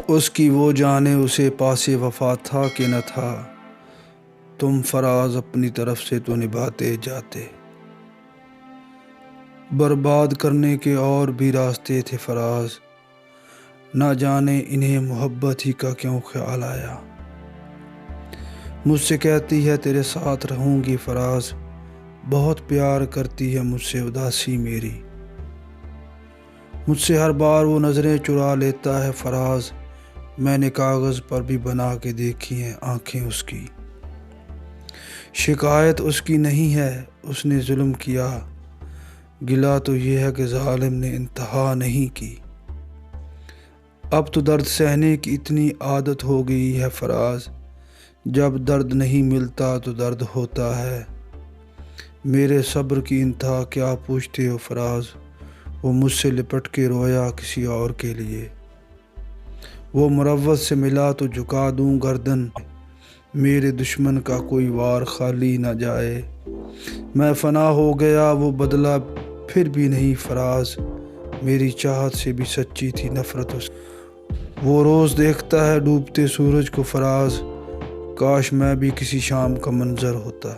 اس کی وہ جانے اسے پاس وفا تھا کہ نہ تھا، تم فراز اپنی طرف سے تو نبھاتے جاتے۔ برباد کرنے کے اور بھی راستے تھے فراز، نہ جانے انہیں محبت ہی کا کیوں خیال آیا۔ مجھ سے کہتی ہے تیرے ساتھ رہوں گی فراز، بہت پیار کرتی ہے مجھ سے اداسی میری۔ مجھ سے ہر بار وہ نظریں چرا لیتا ہے فراز، میں نے کاغذ پر بھی بنا کے دیکھی ہیں آنکھیں اس کی۔ شکایت اس کی نہیں ہے اس نے ظلم کیا، گلہ تو یہ ہے کہ ظالم نے انتہا نہیں کی۔ اب تو درد سہنے کی اتنی عادت ہو گئی ہے فراز، جب درد نہیں ملتا تو درد ہوتا ہے۔ میرے صبر کی انتہا کیا پوچھتے ہو فراز، وہ مجھ سے لپٹ کے رویا کسی اور کے لیے۔ وہ مروت سے ملا تو جھکا دوں گردن، میرے دشمن کا کوئی وار خالی نہ جائے۔ میں فنا ہو گیا وہ بدلا پھر بھی نہیں فراز، میری چاہت سے بھی سچی تھی نفرت اس۔ وہ روز دیکھتا ہے ڈوبتے سورج کو فراز، کاش میں بھی کسی شام کا منظر ہوتا۔